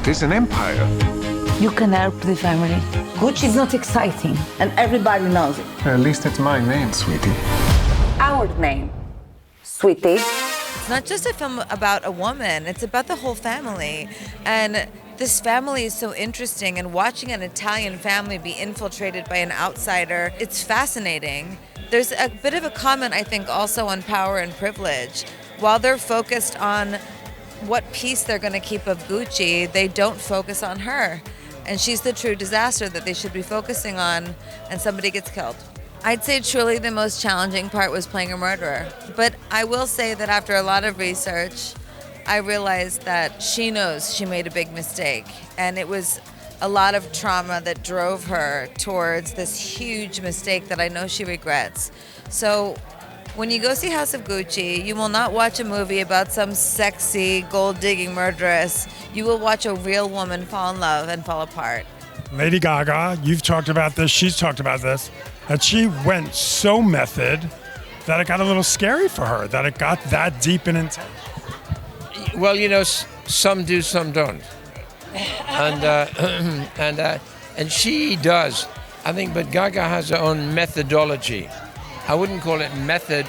is an empire. You can help the family. Gucci is not exciting, and everybody knows it. At least it's my name, sweetie. Our name, sweetie. It's not just a film about a woman, it's about the whole family. And this family is so interesting, and watching an Italian family be infiltrated by an outsider, it's fascinating. There's a bit of a comment, I think, also on power and privilege. While they're focused on what piece they're going to keep of Gucci, they don't focus on her. And she's the true disaster that they should be focusing on, and somebody gets killed. I'd say truly the most challenging part was playing a murderer. But I will say that after a lot of research, I realized that she knows she made a big mistake. And it was a lot of trauma that drove her towards this huge mistake that I know she regrets. So when you go see House of Gucci, you will not watch a movie about some sexy gold-digging murderess. You will watch a real woman fall in love and fall apart. Lady Gaga, you've talked about this, she's talked about this, that she went so method that it got a little scary for her, that it got that deep and intense. Well, you know, some do, some don't. And she does, I think, but Gaga has her own methodology. I wouldn't call it method,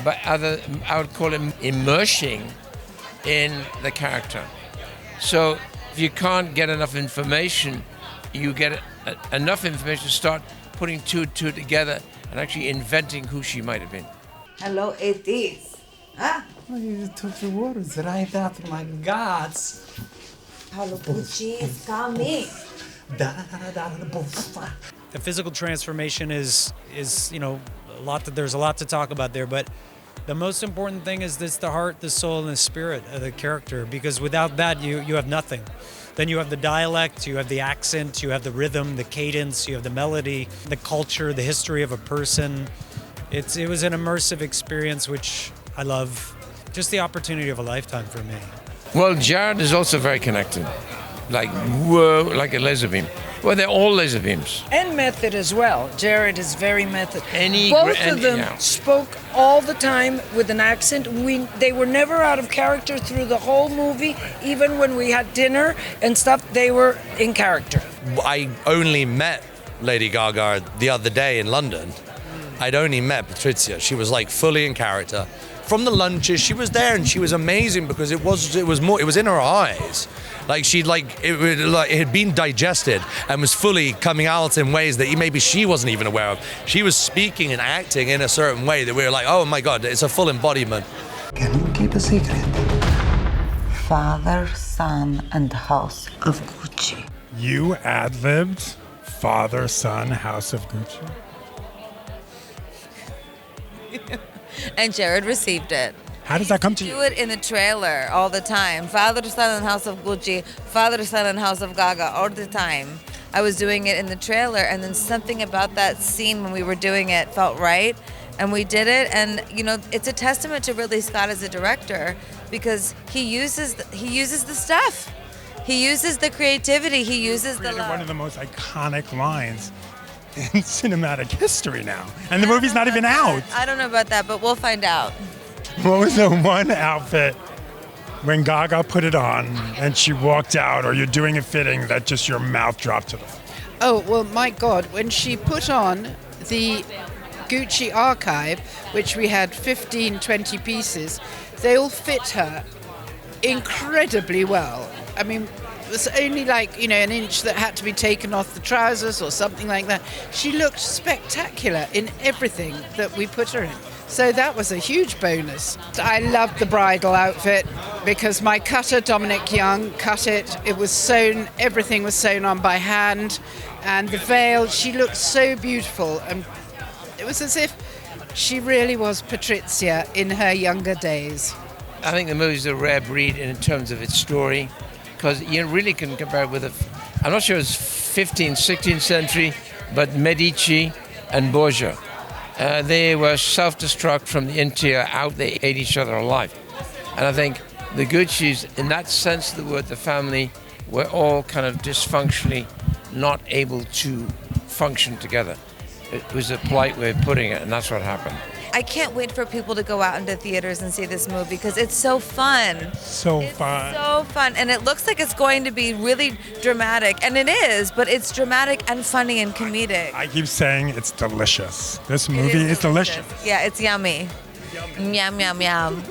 but I would call it immersing in the character. So if you can't get enough information, you get enough information to start putting two and two together and actually inventing who she might have been. Hello, it is. Huh? You took the words right out of my guts. Hello, Gucci is coming. The physical transformation is there's a lot to talk about there, but the most important thing is this: the heart, the soul, and the spirit of the character, because without that you have nothing. Then you have the dialect, you have the accent, you have the rhythm, the cadence, you have the melody, the culture, the history of a person. It was an immersive experience, which I love. Just the opportunity of a lifetime for me. Well, Jared is also very connected. Like, whoa, like a laser beam. Well, they're all laser beams. And method as well. Jared is very method. Both of them spoke all the time with an accent. They were never out of character through the whole movie. Even when we had dinner and stuff, they were in character. I only met Lady Gaga the other day in London. I'd only met Patrizia. She was like fully in character. From the lunches, she was there and she was amazing because it was in her eyes. Like it had been digested and was fully coming out in ways that maybe she wasn't even aware of. She was speaking and acting in a certain way that we were like, oh my God, it's a full embodiment. Can you keep a secret? Father, Son, and House of Gucci. You ad-libbed Father, Son, House of Gucci? And Jared received it. How does that come to you? Do it in the trailer all the time. Father, Son, and House of Gucci. Father, Son, and House of Gaga all the time. I was doing it in the trailer, and then something about that scene when we were doing it felt right, and we did it. And it's a testament to Ridley Scott as a director, because he uses the stuff. He uses the creativity. He uses the love. One of the most iconic lines in cinematic history now, and the movie's not even out. I don't know about that, but we'll find out. What was the one outfit when Gaga put it on and she walked out, or you're doing a fitting, that just your mouth dropped to the floor? Oh, well, my God, when she put on the Gucci archive, which we had 15, 20 pieces, they all fit her incredibly well. I mean, it was only an inch that had to be taken off the trousers or something like that. She looked spectacular in everything that we put her in. So that was a huge bonus. I loved the bridal outfit because my cutter, Dominic Young, cut it. It was sewn, everything was sewn on by hand. And the veil, she looked so beautiful. And it was as if she really was Patrizia in her younger days. I think the movie's a rare breed in terms of its story, because you really can compare it with I'm not sure it's 15th, 16th century, but Medici and Borgia. They were self-destruct from the interior out. They ate each other alive. And I think the Guccis, in that sense of the word, the family, were all kind of dysfunctionally not able to function together. It was a polite way of putting it, and that's what happened. I can't wait for people to go out into theaters and see this movie because it's so fun. So It's fun. so fun. And it looks like it's going to be really dramatic. And it is, but it's dramatic and funny and comedic. I keep saying it's delicious. This It movie is delicious. Yeah, it's yummy. Yum, yum, yum.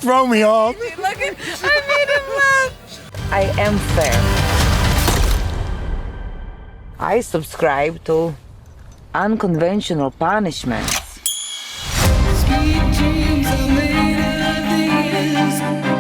Throw me off. Look at, I made him laugh. I am fair. I subscribe to unconventional punishments. Sweet dreams are made of these.